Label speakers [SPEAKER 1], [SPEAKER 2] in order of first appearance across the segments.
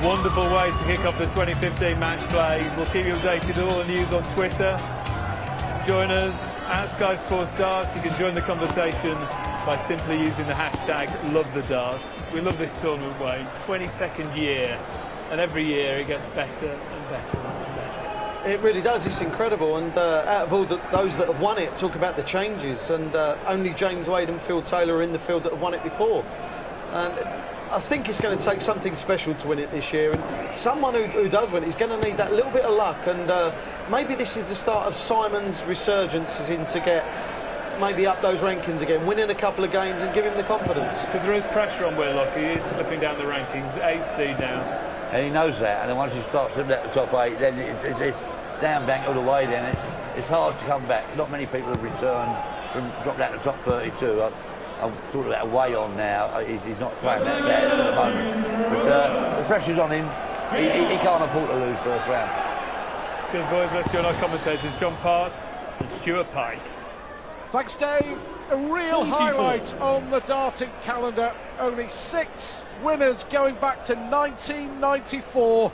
[SPEAKER 1] Wonderful way to kick off the 2015 match play. We'll keep you updated with all the news on Twitter. Join us at Sky Sports Darts. You can join the conversation by simply using the hashtag #LoveTheDarts. We love this tournament, Wayne. 22nd year, and every year it gets better and better and better.
[SPEAKER 2] It really does. It's incredible. And out of all those that have won it, talk about the changes. And only James Wade and Phil Taylor are in the field that have won it before. And I think it's going to take something special to win it this year, and someone who does win it is going to need that little bit of luck, and maybe this is the start of Simon's resurgence to get maybe up those rankings again, winning a couple of games and give him the confidence.
[SPEAKER 1] Because there is pressure on Whitlock. He is slipping down the rankings, 8th seed now.
[SPEAKER 3] And he knows that, and then once he starts slipping at the top 8, then it's down bank all the way. Then it's hard to come back. Not many people have returned from dropped out the top 32. I'm talking about way on now. He's not playing that bad at the moment. But the pressure's on him. He can't afford to lose first round.
[SPEAKER 1] Cheers, boys. Let's join our commentators, John Part and Stuart Pike.
[SPEAKER 4] Thanks, Dave. A real highlight on the darting calendar. Only 6 winners going back to 1994.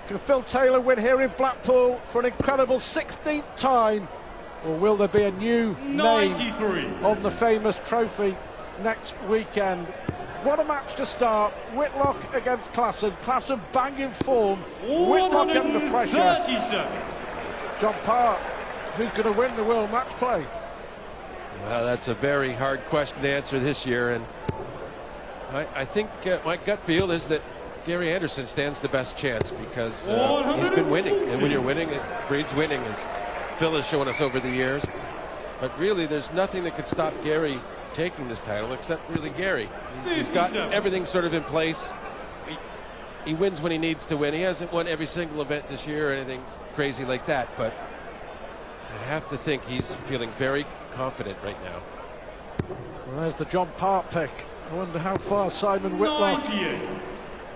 [SPEAKER 4] Can Phil Taylor win here in Blackpool for an incredible 16th time? Or will there be a new name on the famous trophy next weekend? What a match to start. Whitlock against Klaasen. Klaasen banging form. Whitlock under pressure. John Park, who's going to win the World Match Play?
[SPEAKER 5] Well, that's a very hard question to answer this year, and I think my gut feel is that Gary Anderson stands the best chance, because he's been winning, and when you're winning, it breeds winning, as Phil has shown us over the years. But really, there's nothing that could stop Gary taking this title except really Gary. He's got everything sort of in place. He wins when he needs to win. He hasn't won every single event this year or anything crazy like that, but I have to think he's feeling very confident right now.
[SPEAKER 4] Well, there's the John Park pick. I wonder how far Simon Whitlock.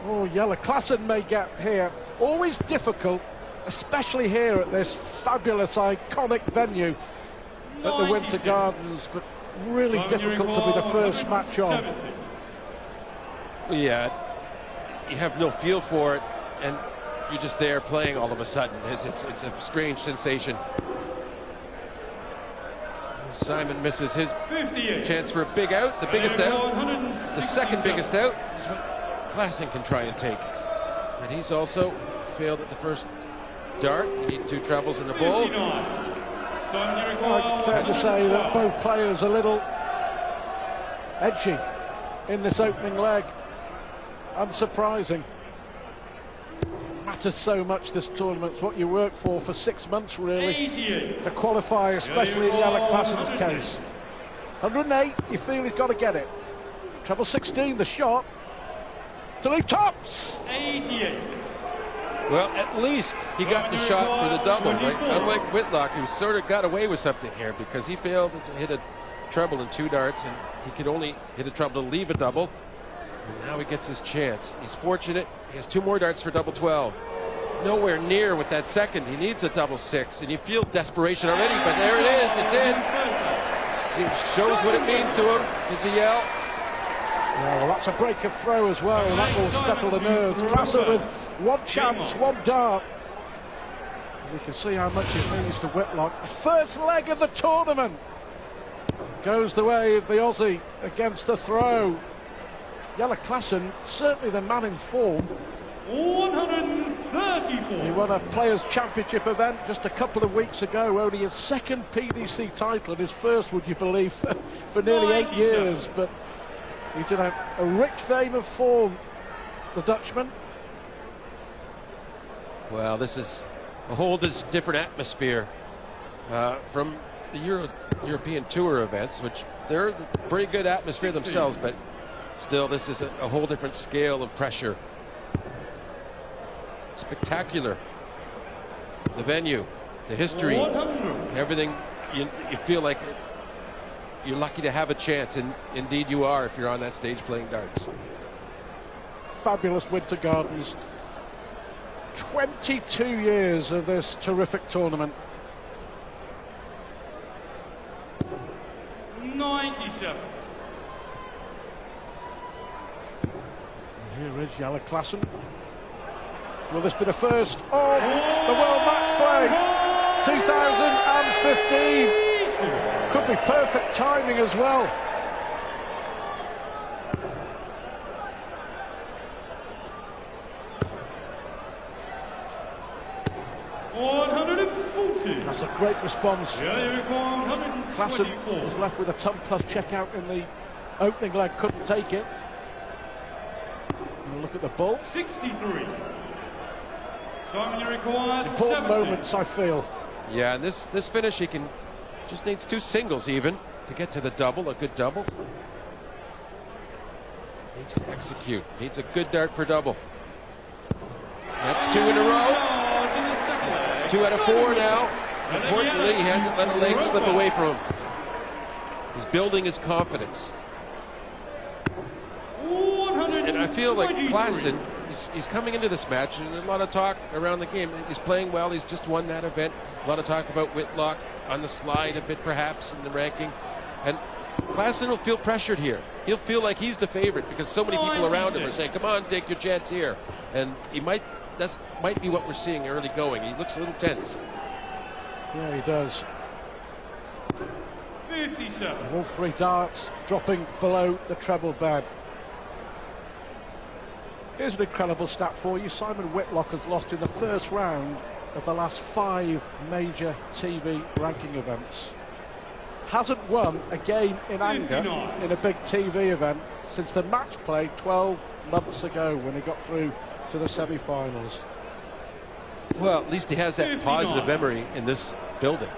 [SPEAKER 4] Oh, Jelle Klaasen may get here. Always difficult, especially here at this fabulous, iconic venue at the Winter Gardens, but really difficult to be the first match on.
[SPEAKER 5] Yeah, you have no feel for it, and you're just there playing all of a sudden. It's a strange sensation. Simon misses his chance for a big out, the biggest out. The second biggest out is what Klaasen can try and take. And he's also failed at the first dart. You need 2 trebles in the bowl.
[SPEAKER 4] Well, fair to say that both players are a little edgy in this opening leg. Unsurprising. Matters so much, this tournament. It's what you work for 6 months, really, to qualify, especially in Jelle Klaasen's case. 108, you feel he's got to get it. Treble 16, the shot. Till he tops!
[SPEAKER 1] 88.
[SPEAKER 5] Well, at least he got the shot for the double, right? Unlike Whitlock, who sort of got away with something here, because he failed to hit a treble in 2 darts, and he could only hit a treble to leave a double. And now he gets his chance. He's fortunate. He has 2 more darts for double 12. Nowhere near with that second. He needs a double 6, and you feel desperation already, but there it is. It's in. Shows what it means to him. Gives a yell.
[SPEAKER 4] Yeah, well, that's a break of throw as well. That will settle the nerves. Klaasen with 1 chance, 1 dart. You can see how much it means to Whitlock. First leg of the tournament goes the way of the Aussie against the throw. Jelle Klaasen, certainly the man in form.
[SPEAKER 1] 134.
[SPEAKER 4] He won a Players' Championship event just a couple of weeks ago. Only his 2nd PDC title, and his first, would you believe, for nearly 8 years. But he's in a rich vein of form, the Dutchman.
[SPEAKER 5] Well, this is a whole different atmosphere from the European Tour events, which they're a pretty good atmosphere themselves, but still, this is a whole different scale of pressure. It's spectacular. The venue, the history, everything. You feel like you're lucky to have a chance, and indeed you are if you're on that stage playing darts.
[SPEAKER 4] Fabulous Winter Gardens. 22 years of this terrific tournament.
[SPEAKER 1] 97.
[SPEAKER 4] Here is Klaasen. Will this be the first of the World Matchplay 2015? Could be perfect timing as well. That's a great response. Klaasen was left with a ton plus check out in the opening leg, couldn't take it. And look at the ball.
[SPEAKER 6] 63. Simon, you require
[SPEAKER 4] important
[SPEAKER 6] 70.
[SPEAKER 4] moments, I feel.
[SPEAKER 5] Yeah, and this finish, he just needs 2 singles even to get to the double, a good double. Needs to execute. Needs a good dart for double. That's 2 in a row. It's 2 out of 4 now. Importantly, he hasn't let a leg slip away from him. He's building his confidence. And I feel like Klaasen, he's coming into this match, and a lot of talk around the game. He's playing well. He's just won that event. A lot of talk about Whitlock on the slide a bit, perhaps, in the ranking. And Klaasen will feel pressured here. He'll feel like he's the favorite because so many people around him are saying, come on, take your chance here. And that might be what we're seeing early going. He looks a little tense.
[SPEAKER 4] Yeah, he does.
[SPEAKER 6] 57.
[SPEAKER 4] All 3 darts dropping below the treble bed. Here's an incredible stat for you. Simon Whitlock has lost in the first round of the last 5 major TV ranking events. Hasn't won a game in anger in a big TV event since the match play 12 months ago when he got through to the semi-finals.
[SPEAKER 5] Well, at least he has that positive memory in this building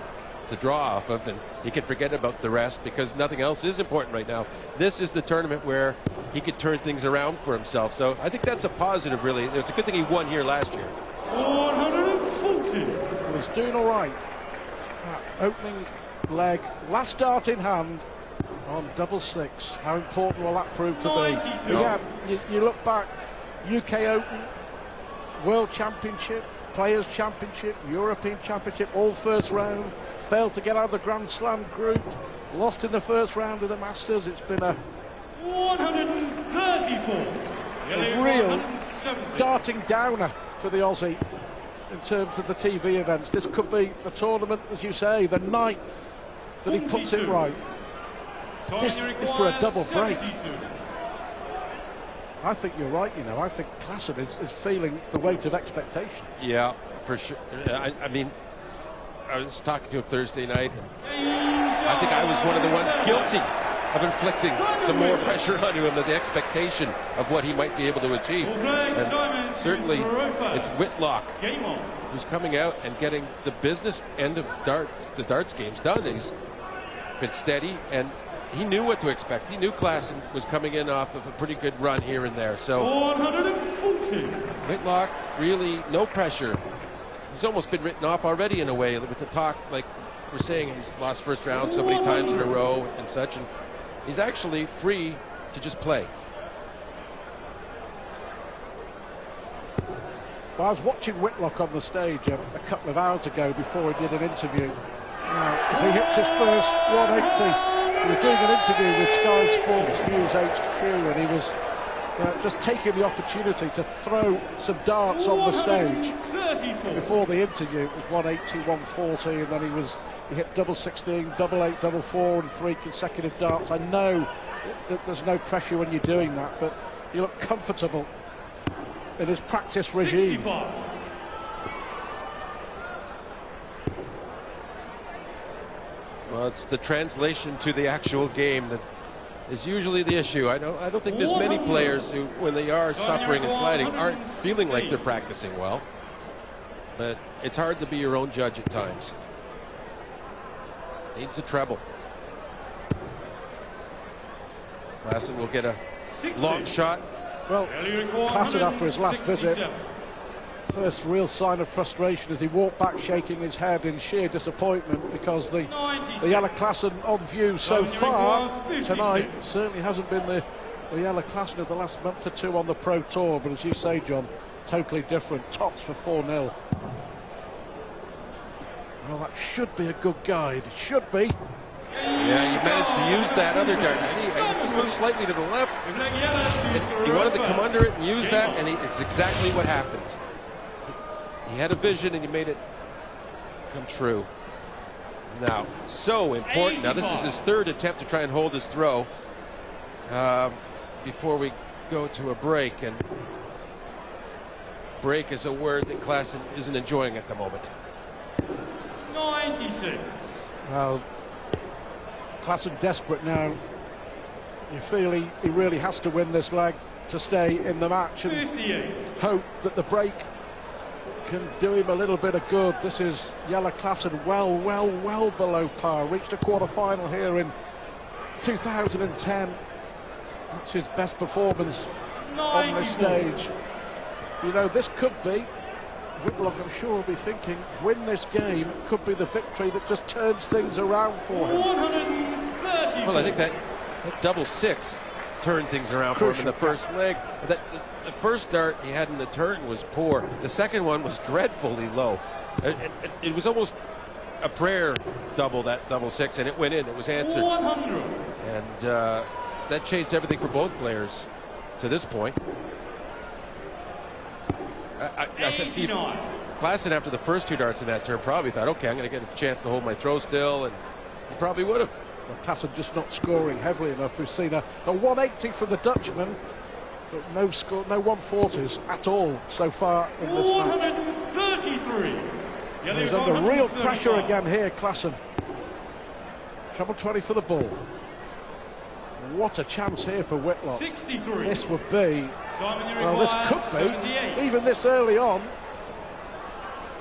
[SPEAKER 5] to draw off of, and he can forget about the rest because nothing else is important right now. This is the tournament where he could turn things around for himself. So I think that's a positive, really. It's a good thing he won here last year.
[SPEAKER 6] 140.
[SPEAKER 4] He's doing all right. That opening leg, last dart in hand on double 6. How important will that prove to be? Yeah, you look back, UK Open, World Championship, Players Championship, European Championship, all first round, failed to get out of the Grand Slam group, lost in the first round of the Masters. It's been a
[SPEAKER 6] 134.
[SPEAKER 4] A real darting downer for the Aussie in terms of the TV events. This could be the tournament, as you say, the night that he puts it right. This is for a double break. I think you're right, you know. I think Klaasen is feeling the weight of expectation.
[SPEAKER 5] Yeah, for sure. I mean, I was talking to him Thursday night. I think I was one of the ones guilty of inflicting some more pressure onto him than the expectation of what he might be able to achieve. And certainly it's Whitlock who's coming out and getting the business end of the darts games done. He's been steady, and he knew what to expect. He knew Klaasen was coming in off of a pretty good run here and there. So
[SPEAKER 6] 140.
[SPEAKER 5] Whitlock, really no pressure. He's almost been written off already in a way with the talk, like we're saying, he's lost first round so many times in a row and such, and he's actually free to just play.
[SPEAKER 4] Well, I was watching Whitlock on the stage a couple of hours ago before he did an interview. Now, as he hits his first 180, he was doing an interview with Sky Sports News HQ, and he was just taking the opportunity to throw some darts on the stage. Before the interview, it was 180, 140, and then he hit double 16, double 8, double 4, and 3 consecutive darts. I know that there's no pressure when you're doing that, but you look comfortable in his practice regime.
[SPEAKER 6] 65.
[SPEAKER 5] Well, it's the translation to the actual game that is usually the issue. I don't think there's many players who, when they are suffering and sliding, aren't feeling like they're practicing well. But it's hard to be your own judge at times. Needs a treble. Klaasen will get a long shot.
[SPEAKER 4] Well, Klaasen, after his last visit, first real sign of frustration as he walked back shaking his head in sheer disappointment because the Klaasen on view so far tonight certainly hasn't been the Klaasen of the last month or two on the Pro Tour, but as you say, John, totally different. Tops for 4-0. Well, that should be a good guide. It should be.
[SPEAKER 5] Yeah, you managed to use that other dart. You see, moved slightly to the left. And he wanted to come under it and use that, and it's exactly what happened. He had a vision, and he made it come true. Now, so important. Now, this is his third attempt to try and hold his throw before we go to a break. And break is a word that Klaasen isn't enjoying at the moment.
[SPEAKER 6] 96.
[SPEAKER 4] Well, Klaasen desperate now. You feel he really has to win this leg to stay in the match, and
[SPEAKER 6] 58.
[SPEAKER 4] hope that the break can do him a little bit of good. This is Jelle Klaasen, well below par. Reached a quarter-final here in 2010. That's his best performance
[SPEAKER 6] 94.
[SPEAKER 4] on this stage. You know, this could be, Whitlock, I'm sure, will be thinking, win this game, could be the victory that just turns things around for him.
[SPEAKER 6] 130.
[SPEAKER 5] Well, I think that double six turned things around for him in the first leg. The first start he had in the turn was poor. The second one was dreadfully low. It was almost a prayer double, that double six, and it went in. It was answered.
[SPEAKER 6] 100.
[SPEAKER 5] And that changed everything for both players to this point. I think Klaasen, after the first two darts in that turn, probably thought, okay, I'm going to get a chance to hold my throw still, and he probably would have.
[SPEAKER 4] Well, Klaasen just not scoring heavily enough. We've seen a 180 from the Dutchman, but no score, no 140s at all so far in this match.
[SPEAKER 6] 133.
[SPEAKER 4] He's under real pressure again here, Klaasen. Treble 20 for the ball. What a chance here for Whitlock.
[SPEAKER 6] 63.
[SPEAKER 4] This would be, well, this could
[SPEAKER 6] 78.
[SPEAKER 4] be, even this early on,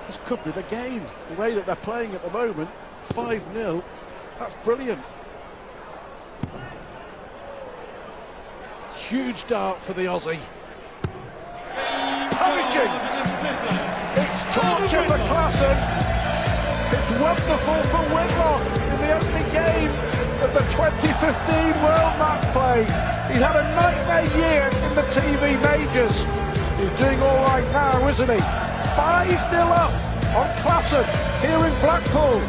[SPEAKER 4] this could be the game. The way that they're playing at the moment, 5-0, that's brilliant. Huge dart for the Aussie. Punishing. It's torture for Klaasen. It's wonderful for Whitlock in the opening game of the 2015 World Matchplay. He's had a nightmare year in the TV majors. He's doing all right now, isn't he? 5-0 up on Klaasen here in Blackpool.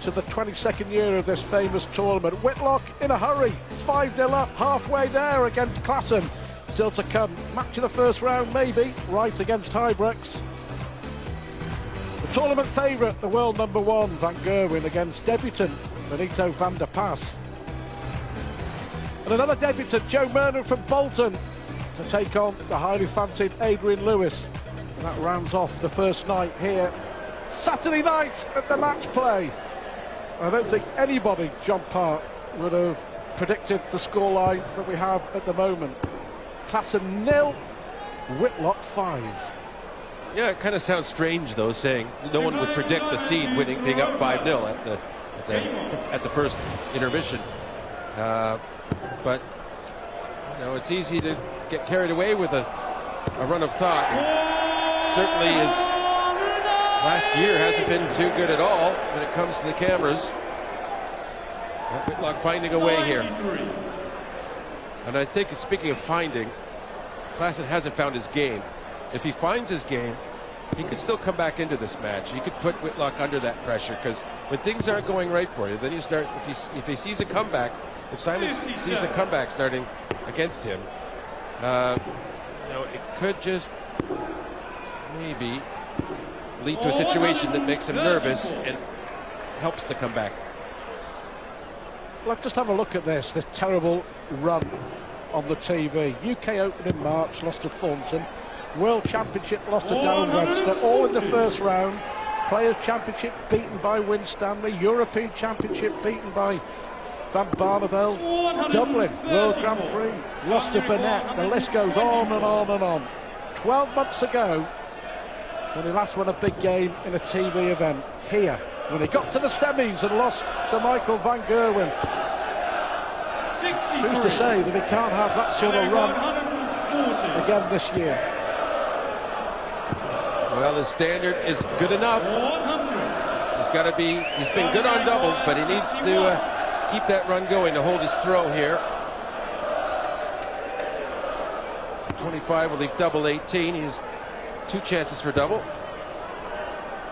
[SPEAKER 4] To the 22nd year of this famous tournament. Whitlock in a hurry, 5-0 up, halfway there against Klaasen. Still to come, match of the first round maybe, right against Huybrechts. The tournament favourite, the world #1, Van Gerwen, against debutant Benito van der Pas. And another debutant, Joe Murnan from Bolton, to take on the highly fancied Adrian Lewis. And that rounds off the first night here, Saturday night at the Matchplay. I don't think anybody, John Park, would have predicted the scoreline that we have at the moment. Klaasen 0, Whitlock 5.
[SPEAKER 5] Yeah, it kind of sounds strange though, saying no one would predict the seed winning, being up 5-0 at the first intermission. But you know, it's easy to get carried away with a run of thought. Certainly is. Last year hasn't been too good at all when it comes to the cameras. But Whitlock finding a way here. And I think, speaking of finding, Klaasen hasn't found his game. If he finds his game, he could still come back into this match. He could put Whitlock under that pressure, because when things aren't going right for you, then you start, if he sees a comeback, if Simon sees a comeback starting against him, you know, it could just maybe lead to a situation that makes him nervous and helps the comeback.
[SPEAKER 4] Let's just have a look at this terrible run on the TV. UK Open in March, lost to Thornton. World Championship, lost to Darren Webster, all in the first round. Players' Championship beaten by Winstanley. European Championship beaten by Van Barneveld. Dublin World Grand Prix, lost to Burnett. The list goes on and on and on. 12 months ago, when he last won a big game in a TV event, here when he got to the semis and lost to Michael van Gerwen.
[SPEAKER 6] 63.
[SPEAKER 4] Who's to say that he can't have that sort of run
[SPEAKER 6] 140.
[SPEAKER 4] again this year?
[SPEAKER 5] Well, his standard is good enough.
[SPEAKER 6] 100.
[SPEAKER 5] He's got to be. He's been good on doubles, but he needs to keep that run going to hold his throw here. 25 will leave double 18. He has 2 chances for double.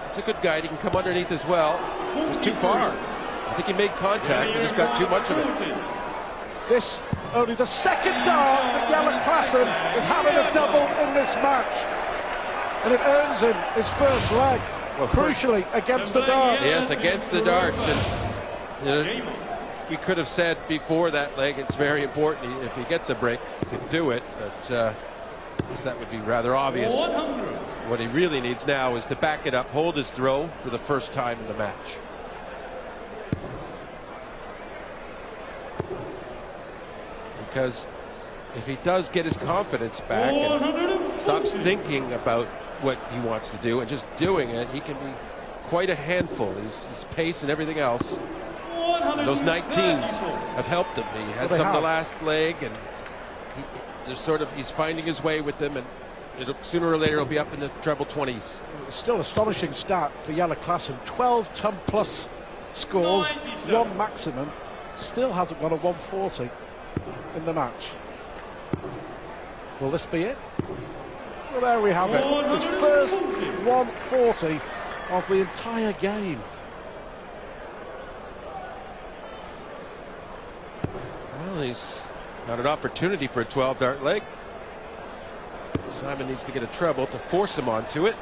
[SPEAKER 5] It's a good guide. He can come underneath as well. It was too far. I think he made contact, but he's got too much of it.
[SPEAKER 4] This only the second dart that Jelle Klaasen is having a double in this match, and it earns him his first leg,
[SPEAKER 5] Well,
[SPEAKER 4] crucially against the darts.
[SPEAKER 5] Yes, against the darts. And you know, we could have said before that leg it's very important if he gets a break to do it, but I guess that would be rather obvious.
[SPEAKER 6] 100.
[SPEAKER 5] What he really needs now is to back it up, hold his throw for the first time in the match. Because if he does get his confidence back and stops thinking about what he wants to do and just doing it, he can be quite a handful. His pace and everything else. And those 19s have helped him. He had some of the last leg, and he's finding his way with them, and sooner or later he'll be up in the treble 20s.
[SPEAKER 4] Still astonishing stat for Jelle Klaasen. 12 ton plus scores, 1 maximum. Still hasn't won a 140 in the match. Will this be it? Well, there we have it. His first 140 of the entire game.
[SPEAKER 5] Well, he's got an opportunity for a 12-dart leg. Simon needs to get a treble to force him onto it.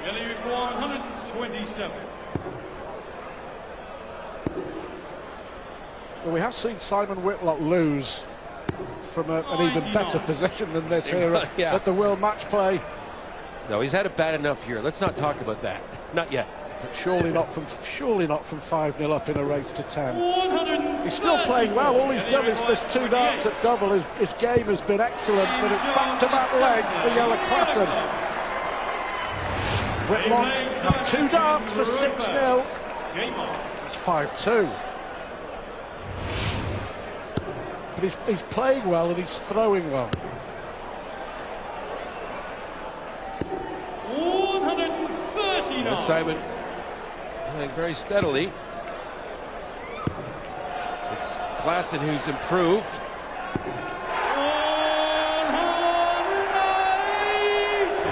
[SPEAKER 6] Yellow 127.
[SPEAKER 4] Well, we have seen Simon Whitlock lose from an even better position than this here at the World Match Play.
[SPEAKER 5] No, he's had a bad enough year. Let's not talk about that. Not yet.
[SPEAKER 4] But surely not from 5-0 up in a race to 10. He's still playing well. All he's done is missed 2 darts at double. His game has been excellent, but it's back-to-back legs for Jelle Klaasen. Whitlock had 2 darts for 6-0. It's 5-2. But he's playing well and he's throwing well.
[SPEAKER 6] 139.
[SPEAKER 5] Simon playing very steadily. It's Klaasen who's improved.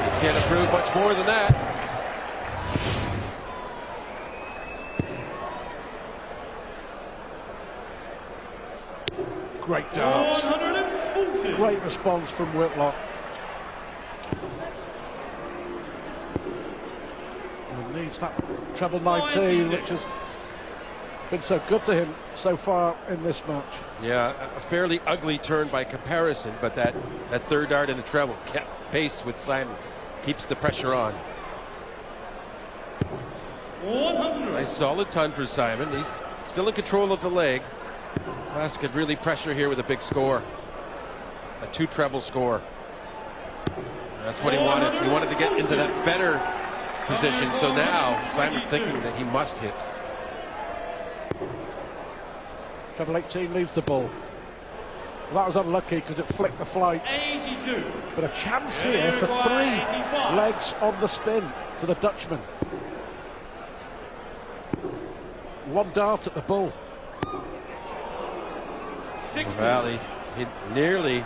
[SPEAKER 5] He can't improve much more than that.
[SPEAKER 4] Great darts.
[SPEAKER 6] 140.
[SPEAKER 4] Great response from Whitlock. And needs that treble 19, which has been so good to him so far in this match.
[SPEAKER 5] Yeah, a fairly ugly turn by comparison, but that 3rd dart in the treble kept pace with Simon. Keeps the pressure on.
[SPEAKER 6] 100.
[SPEAKER 5] Nice solid ton for Simon. He's still in control of the leg. Klaasen could really pressure here with a big score. A 2 treble score. That's what he wanted. He wanted to get into that better position. So now Simon's thinking that he must hit.
[SPEAKER 4] Treble 18 leaves the ball. Well, that was unlucky because it flicked the flight.
[SPEAKER 6] 82.
[SPEAKER 4] But a chance here for 3 legs on the spin for the Dutchman. 1 dart at the bull.
[SPEAKER 6] 60.
[SPEAKER 5] Well, he nearly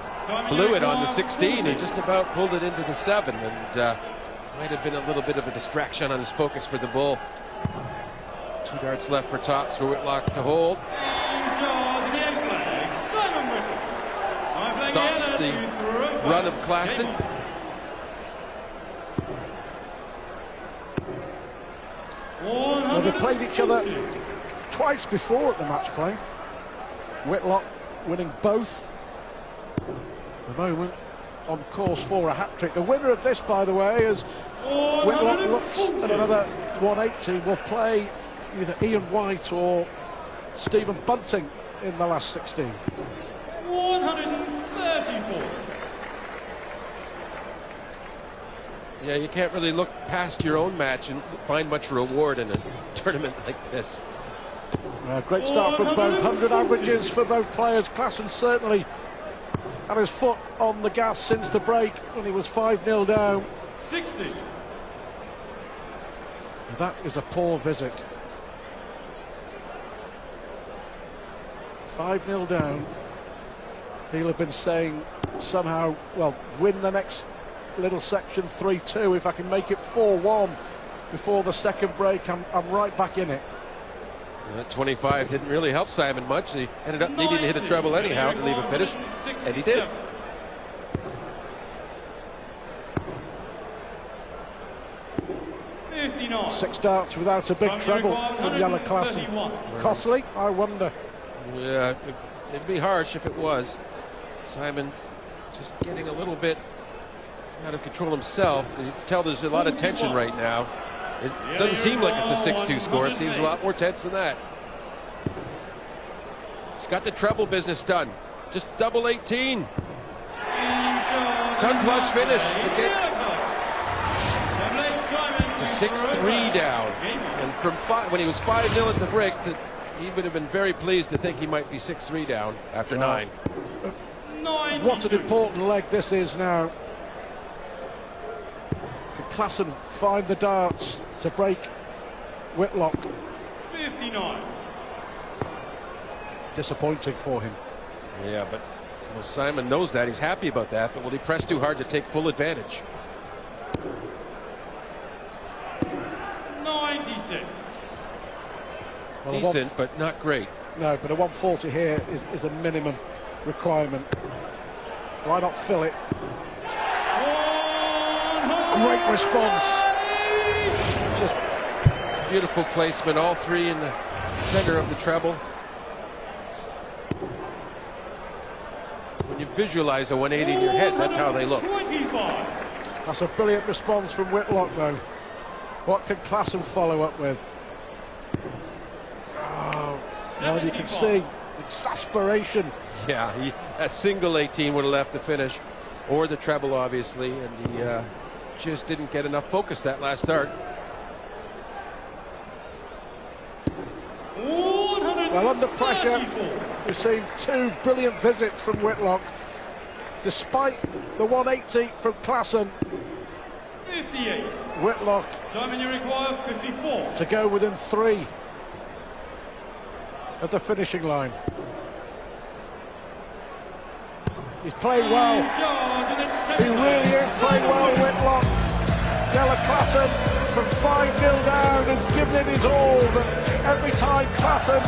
[SPEAKER 5] blew it on the 16. He just about pulled it into the 7, and might have been a little bit of a distraction on his focus for the bull. 2 darts left for tops for Whitlock to hold. Stops the run of Klaasen.
[SPEAKER 4] Well, they played each other twice before at the match play. Whitlock winning both. At the moment on course for a hat-trick. The winner of this, by the way, is Whitlock looks at another 180. Will play either Ian White or Stephen Bunting in the last 16.
[SPEAKER 6] 134.
[SPEAKER 5] Yeah, you can't really look past your own match and find much reward in a tournament like this.
[SPEAKER 4] Great start from both. 100 averages for both players. Klaasen certainly had his foot on the gas since the break when he was 5-0 down.
[SPEAKER 6] 60.
[SPEAKER 4] That is a poor visit. 5-0 down. He'll have been saying somehow, well, win the next little section 3-2. If I can make it 4-1 before the second break, I'm right back in it.
[SPEAKER 5] That 25 didn't really help Simon much. He ended up needing to hit a treble anyhow to leave a finish, and he did.
[SPEAKER 4] Six darts without a big treble from Jelle Klaasen. Costly, I wonder.
[SPEAKER 5] Yeah, it'd be harsh if it was. Simon just getting a little bit out of control himself. You can tell there's a lot of tension right now. It doesn't seem like it's a 6-2 score. It seems a lot more tense than that. He's got the treble business done. Just double 18. Ton plus finish to get to 6-3 down. And from when he was 5-0 at the break, he would have been very pleased to think he might be 6-3 down after 9.
[SPEAKER 4] What an important leg this is now. Can Klaasen find the darts to break Whitlock?
[SPEAKER 6] 59.
[SPEAKER 4] Disappointing for him.
[SPEAKER 5] Yeah, but well, Simon knows that. He's happy about that, but will he press too hard to take full advantage?
[SPEAKER 6] 96.
[SPEAKER 4] Well,
[SPEAKER 5] decent, but not great.
[SPEAKER 4] No, but a 140 here is a minimum requirement. Why not fill it? Great response.
[SPEAKER 5] Just beautiful placement, all three in the center of the treble. When you visualize a 180 in your head, that's how they look.
[SPEAKER 4] That's a brilliant response from Whitlock, though. What can Klaasen follow up with? Oh, well, you can see exasperation.
[SPEAKER 5] Yeah, a single 18 would have left the finish, or the treble, obviously, and he just didn't get enough focus that last dart.
[SPEAKER 4] Well, under pressure, we've seen two brilliant visits from Whitlock, despite the 180 from Klaasen.
[SPEAKER 6] 58.
[SPEAKER 4] Whitlock,
[SPEAKER 6] Simon, you require 54.
[SPEAKER 4] To go within 3 of the finishing line. He's playing well. He really is playing well, Whitlock. Jelle Klaasen from 5-0 down has given it his all, but every time Klaasen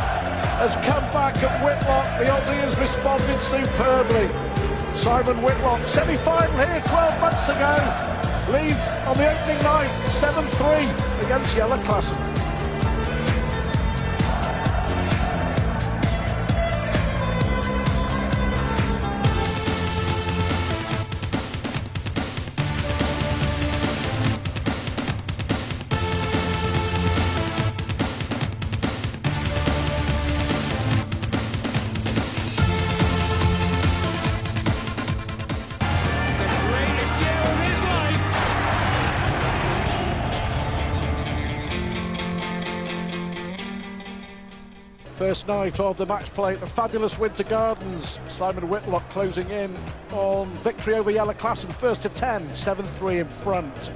[SPEAKER 4] has come back at Whitlock, the Aussie has responded superbly. Simon Whitlock, semi-final here 12 months ago, leads on the opening night 7-3 against Jelle Klaasen. First night of the match play at the fabulous Winter Gardens. Simon Whitlock closing in on victory over Jelle Klaasen, first to 10, 7-3 in front.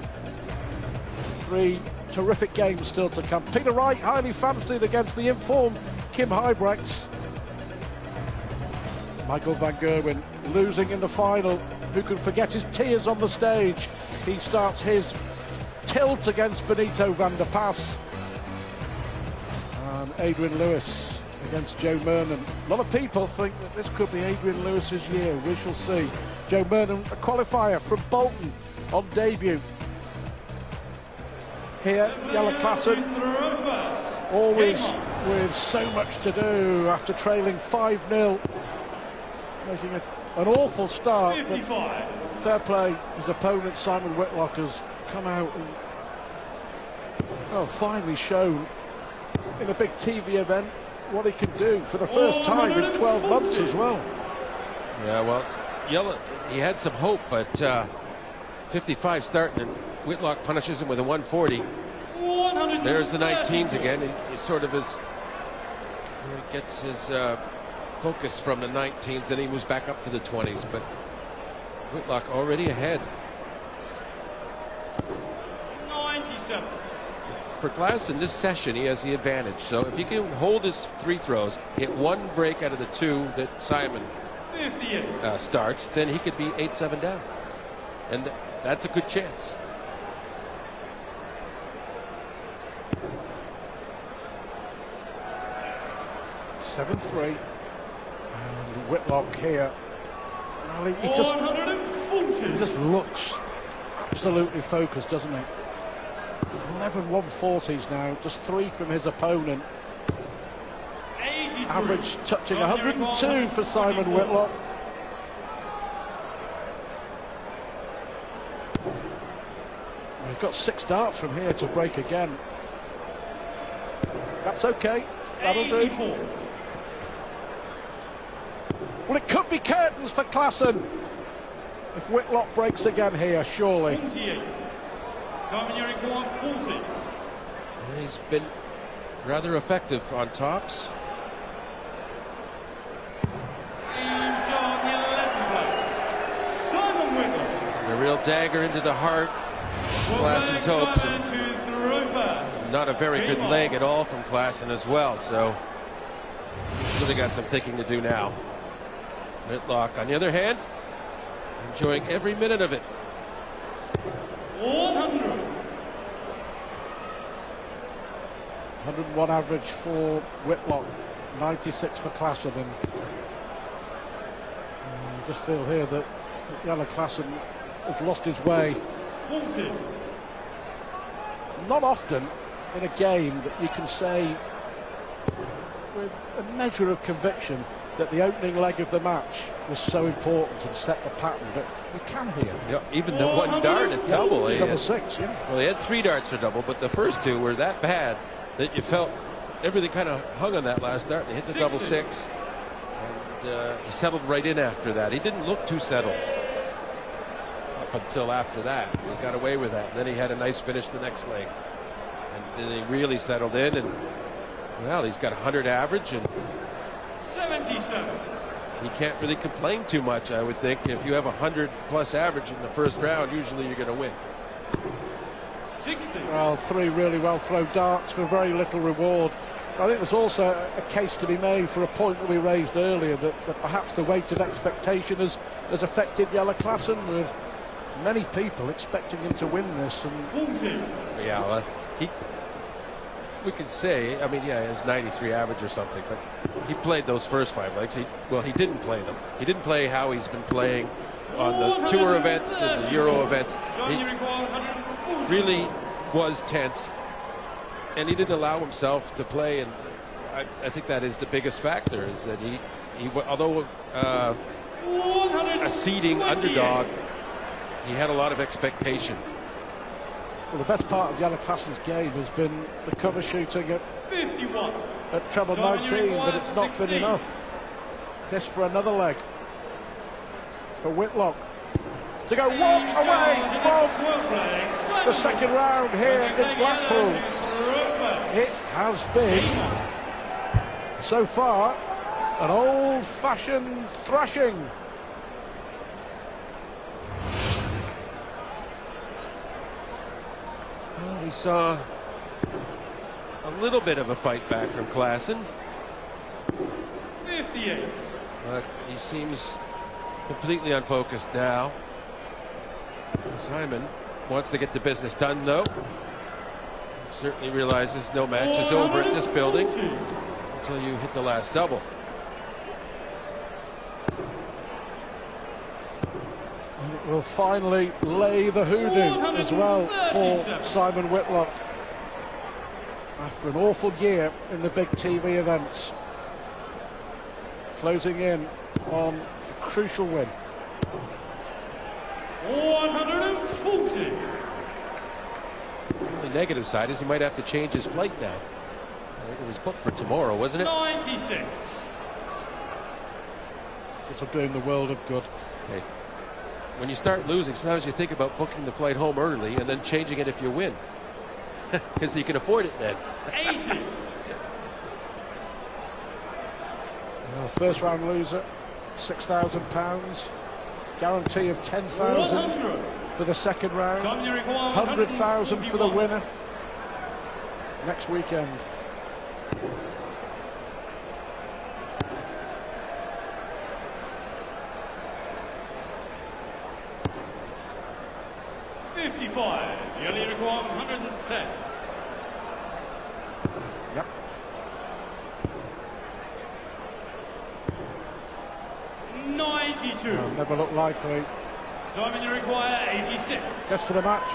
[SPEAKER 4] 3 terrific games still to come. Peter Wright highly fancied against the informed Kim Huybrechts. Michael van Gerwen losing in the final. Who can forget his tears on the stage? He starts his tilt against Benito van der Pas. And Adrian Lewis against Joe Mernon. A lot of people think that this could be Adrian Lewis's year. We shall see. Joe Mernon, a qualifier from Bolton on debut. Here, Jelle Klaasen, always with so much to do after trailing 5-0. Making an awful start, but fair play. His opponent, Simon Whitlock, has come out and finally shown in a big TV event what he can do for the first time in 12 months as well.
[SPEAKER 5] Yeah, well, Jelle, he had some hope, but 55 starting in Whitlock punishes him with a 140. There's the 19s again. He sort of is. He gets his focus from the 19s, and he moves back up to the 20s. But Whitlock already ahead.
[SPEAKER 6] 97.
[SPEAKER 5] For Klaasen, this session, he has the advantage. So if he can hold his 3 throws, get 1 break out of the 2 that Simon
[SPEAKER 6] 58.
[SPEAKER 5] starts, then he could be 8-7 down. And that's a good chance.
[SPEAKER 4] Seven 3. And Whitlock here. Well, he just looks absolutely focused, doesn't he? 11 140s now, just 3 from his opponent.
[SPEAKER 6] 83.
[SPEAKER 4] Average touching 102 for Simon Whitlock. He's got 6 darts from here to break again. That's okay. That'll
[SPEAKER 6] 84.
[SPEAKER 4] do. Well, it could be curtains for Klaasen if Whitlock breaks again here, surely.
[SPEAKER 6] 48. Simon, you require 40.
[SPEAKER 5] He's been rather effective on tops.
[SPEAKER 6] Games on the 11th play. Simon Whitlock.
[SPEAKER 5] A real dagger into the heart. Klaasen's hopes.
[SPEAKER 6] Simon to throw pass.
[SPEAKER 5] Not a very good leg at all from Klaasen as well. So he's really got some thinking to do now. Whitlock, on the other hand, enjoying every minute of it.
[SPEAKER 6] 100.
[SPEAKER 4] 101 average for Whitlock, 96 for Klaasen, and I just feel here that Jelle Klaasen has lost his way.
[SPEAKER 6] 40.
[SPEAKER 4] Not often in a game that you can say with a measure of conviction that the opening leg of the match was so important and set the pattern, but you can here.
[SPEAKER 5] Yeah, even the 1 dart at double.
[SPEAKER 4] Double 6, yeah.
[SPEAKER 5] Well, he had 3 darts for double, but the first 2 were that bad that you felt everything kind of hung on that last dart. And he hit the
[SPEAKER 6] 60.
[SPEAKER 5] double 6, and he settled right in after that. He didn't look too settled up until after that. He got away with that. And then he had a nice finish the next leg, and then he really settled in. And well, he's got 100 average, and
[SPEAKER 6] 77.
[SPEAKER 5] he can't really complain too much, I would think. If you have 100+ average in the first round, usually you're going to win.
[SPEAKER 6] 60.
[SPEAKER 4] Well, 3 really well thrown darts for very little reward. I think there's also a case to be made for a point that we raised earlier, that perhaps the weight of expectation has affected Jelle Klaasen, with many people expecting him to win this. And
[SPEAKER 6] 40.
[SPEAKER 5] Yeah, we could say, I mean, yeah, he has 93 average or something, but he played those first 5 legs. He didn't play them. He didn't play how he's been playing on the tour events and the Euro events. He really was tense, and he didn't allow himself to play. And I think that is the biggest factor, is that he although a seeding underdog, he had a lot of expectation.
[SPEAKER 4] well, the best part of Jelle Klaasen's game has been the cover shooting at
[SPEAKER 6] 51.
[SPEAKER 4] At treble 19, but it's not been enough. This for another leg for Whitlock to go 1 away from the second round here in Blackpool. It has been, so far, an old-fashioned thrashing.
[SPEAKER 5] Well, we saw a little bit of a fight back from Klaasen.
[SPEAKER 6] 58.
[SPEAKER 5] But he seems completely unfocused now. Simon wants to get the business done, though. Certainly realizes no match is over at this building until you hit the last double.
[SPEAKER 4] And it will finally lay the hoodoo as well for Simon Whitlock after an awful year in the big TV events. Closing in on a crucial win.
[SPEAKER 6] 140.
[SPEAKER 5] The negative side is he might have to change his flight now. It was booked for tomorrow, wasn't it?
[SPEAKER 6] 96.
[SPEAKER 4] This will do him the world of good.
[SPEAKER 5] Okay. when you start losing, sometimes you think about booking the flight home early and then changing it if you win. Because you can afford it then.
[SPEAKER 6] 80.
[SPEAKER 4] Well, first round loser, £6,000. Guarantee of 10,000
[SPEAKER 6] 100.
[SPEAKER 4] for the second round.
[SPEAKER 6] Time you require
[SPEAKER 4] 100,000 for the
[SPEAKER 6] 151.
[SPEAKER 4] winner next weekend.
[SPEAKER 6] You only require 110.
[SPEAKER 4] Yep.
[SPEAKER 6] $92.
[SPEAKER 4] Never looked likely.
[SPEAKER 6] Simon, you require 86.
[SPEAKER 4] Just for the match.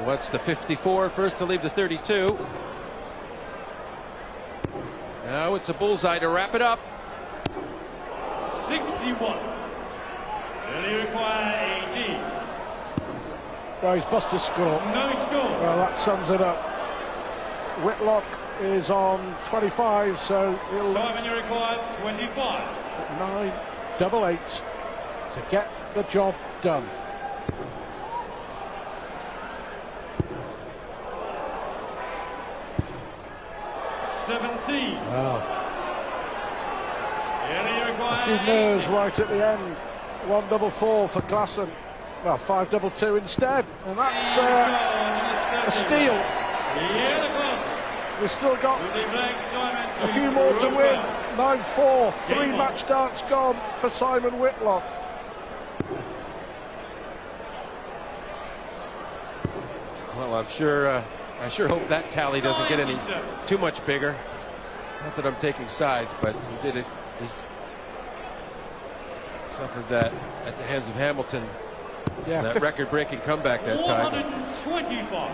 [SPEAKER 5] What's the 54? First to leave the 32. Now it's a bullseye to wrap it up.
[SPEAKER 6] 61. You only require 18.
[SPEAKER 4] Well, he's busted score.
[SPEAKER 6] No score.
[SPEAKER 4] Well, that sums it up. Whitlock is on 25, so he'll
[SPEAKER 6] Simon, you require 25.
[SPEAKER 4] 9-8 to get the job done. Wow. A few nerves right at the end. 1-4 for Klaasen. Well, 5-2 instead, and that's a steal. We've still got a few more to win. 9-4, 3 match darts gone for Simon Whitlock.
[SPEAKER 5] Well, I sure hope that tally doesn't get any too much bigger. Not that I'm taking sides, but he did it. He suffered that at the hands of Hamilton.
[SPEAKER 4] Yeah,
[SPEAKER 5] that record-breaking comeback that time.
[SPEAKER 6] 125.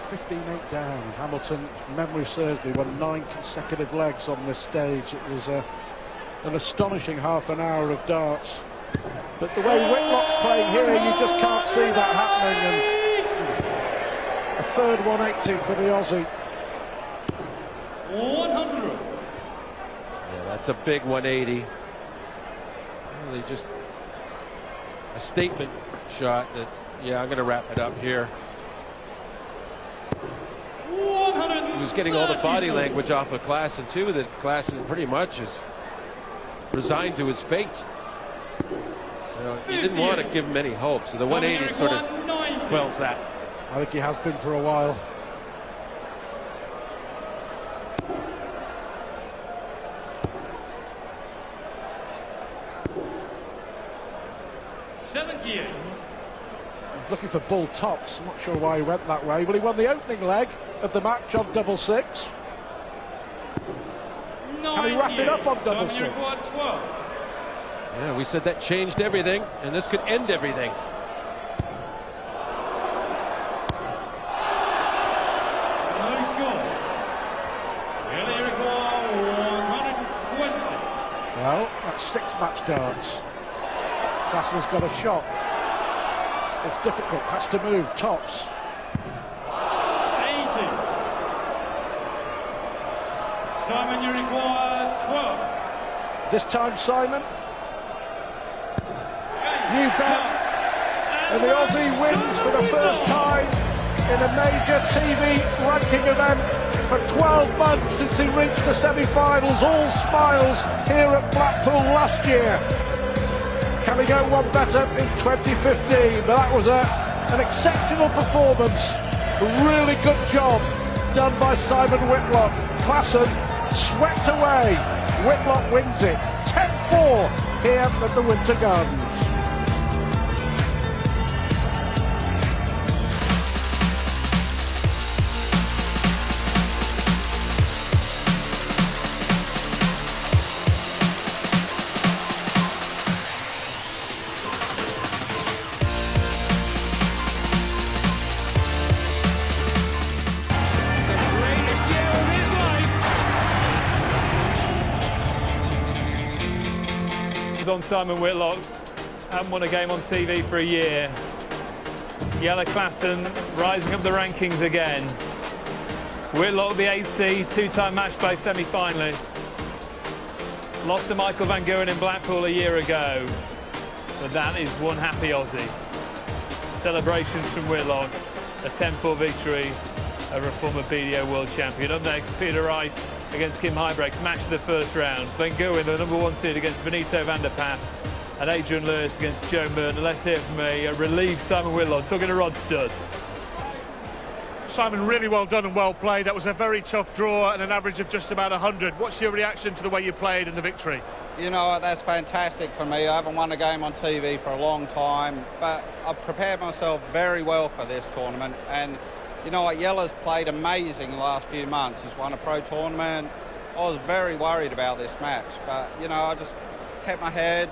[SPEAKER 4] 15-8 down. Hamilton, memory serves me, won 9 consecutive legs on this stage. It was an astonishing half an hour of darts. But the way Whitlock's playing here, you just can't see that happening. And a third 180 for the Aussie.
[SPEAKER 6] 100.
[SPEAKER 5] Yeah, that's a big 180. Really just a statement shot that, yeah, I'm going to wrap it up here. He was getting all the body language off of Klaasen too, that Klaasen pretty much is resigned to his fate. So you didn't want to give him any hope. So the 180 sort of quells that.
[SPEAKER 4] I think he has been for a while. Looking for bull tops. I'm not sure why he went that way. Well, he won the opening leg of the match on 6-6. Can he wrap it up on 6-6?
[SPEAKER 5] Yeah, we said that changed everything, and this could end everything.
[SPEAKER 6] No score. Really require 120.
[SPEAKER 4] Well, that's 6 match darts. Klaasen's got a shot. It's difficult, has to move, tops.
[SPEAKER 6] 80. Simon, you require 12.
[SPEAKER 4] This time, Simon. You bet. And the Aussie wins for the first time in a major TV ranking event for 12 months since he reached the semi-finals. All smiles here at Blackpool last year. Can he go one better in 2015? But that was an exceptional performance. A really good job done by Simon Whitlock. Klaasen swept away. Whitlock wins it. 10-4 here at the Winter Gardens.
[SPEAKER 1] On Simon Whitlock, hadn't won a game on TV for a year. Jelle Klaasen rising up the rankings again. Whitlock, the 8th seed, 2-time Matchplay semi-finalist. Lost to Michael Van Geuren in Blackpool a year ago. but that is one happy Aussie. Celebrations from Whitlock, a 10-4 victory over a former BDO world champion. Up next, Peter Wright against Kim Huybrechts, match of the first round. Ben Gowen, the #1 seed, against Benito van der Pass, and Adrian Lewis against Joe Merton. Let's hear from a relieved Simon Whitlock talking to Rod Studd.
[SPEAKER 7] Simon, really well done and well played. That was a very tough draw and an average of just about 100. What's your reaction to the way you played and the victory?
[SPEAKER 8] You know, that's fantastic for me. I haven't won a game on TV for a long time, but I've prepared myself very well for this tournament. And you know what, Yella's played amazing the last few months. He's won a pro tournament. I was very worried about this match, but you know, I just kept my head.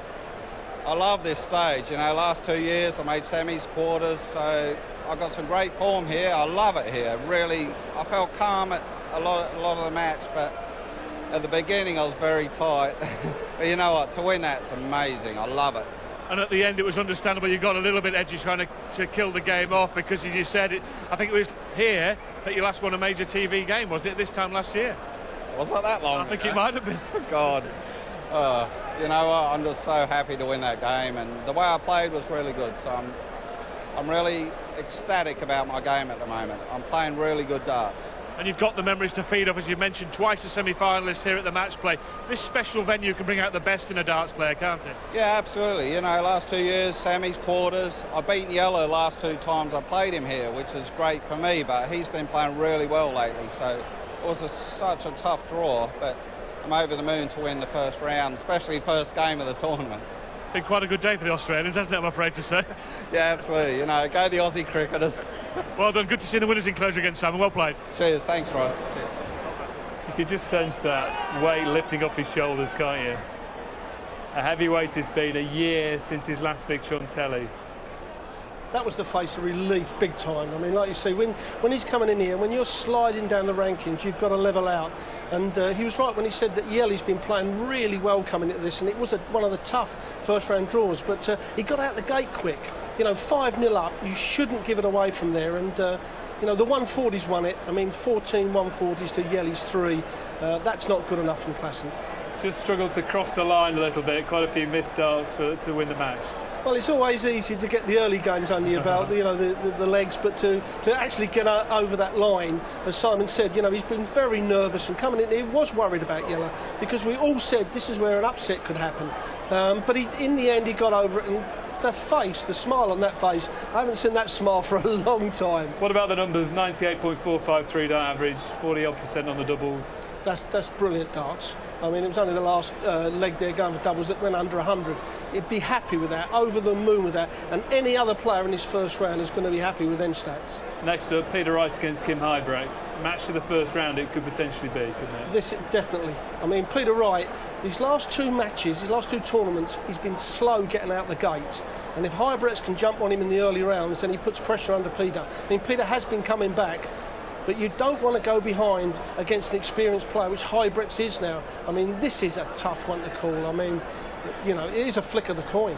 [SPEAKER 8] I love this stage. You know, last 2 years I made semis, quarters, so I've got some great form here. I love it here. Really, I felt calm at a lot of the match, but at the beginning I was very tight. But you know what, to win that's amazing. I love it.
[SPEAKER 7] And at the end it was understandable you got a little bit edgy trying to kill the game off, because as you said, I think it was here that you last won a major TV game, wasn't it, this time last year?
[SPEAKER 8] Was that long?
[SPEAKER 7] I think it might have been.
[SPEAKER 8] God. You know what, I'm just so happy to win that game, and the way I played was really good, so I'm really ecstatic about my game at the moment. I'm playing really good darts.
[SPEAKER 7] And you've got the memories to feed off, as you mentioned, twice a semi-finalist here at the Matchplay. This special venue can bring out the best in a darts player, can't it?
[SPEAKER 8] Yeah, absolutely. You know, last 2 years, semis, quarters. I've beaten Yellow last 2 times I played him here, which is great for me, but he's been playing really well lately, so it was such a tough draw, but I'm over the moon to win the first round, especially first game of the tournament.
[SPEAKER 7] Been quite a good day for the Australians, hasn't it, I'm afraid to say?
[SPEAKER 8] Yeah, absolutely. You know, go the Aussie cricketers.
[SPEAKER 7] Well done. Good to see the winners enclosure again, Simon. Well played.
[SPEAKER 8] Cheers. Thanks, Rod. Cheers.
[SPEAKER 1] You can just sense that weight lifting off his shoulders, can't you? A heavyweight. It's been a year since his last victory on telly.
[SPEAKER 9] That was the face of relief, big time. I mean, like you say, when he's coming in here, when you're sliding down the rankings, you've got to level out. And he was right when he said that Yellow's been playing really well coming into this, and it was one of the tough first-round draws. But he got out the gate quick. You know, 5-0 up, you shouldn't give it away from there. And you know, the 140s won it. I mean, 14 140s to Yellow's 3. That's not good enough from Klaasen.
[SPEAKER 1] Just struggled to cross the line a little bit. Quite a few missed darts to win the match.
[SPEAKER 9] Well, it's always easy to get the early games under your belt, you know, the legs, but to actually get over that line, as Simon said, you know, he's been very nervous and coming in. He was worried about Yellow because we all said this is where an upset could happen. But in the end, he got over it, and the face, the smile on that face, I haven't seen that smile for a long time.
[SPEAKER 1] What about the numbers? 98.453 dart average, 40-odd% on the doubles.
[SPEAKER 9] That's brilliant darts. I mean, it was only the last leg there going for doubles that went under 100. He'd be happy with that, over the moon with that, and any other player in his first round is going to be happy with them stats.
[SPEAKER 1] Next up, Peter Wright against Kim Huybrechts. Match of the first round it could potentially be, couldn't it?
[SPEAKER 9] This, definitely. I mean, Peter Wright, his last 2 matches, his last 2 tournaments, he's been slow getting out the gate. And if Huybrechts can jump on him in the early rounds, then he puts pressure under Peter. I mean, Peter has been coming back, but you don't want to go behind against an experienced player, which Huybrechts is now. I mean, this is a tough one to call. I mean, you know, it is a flick of the coin.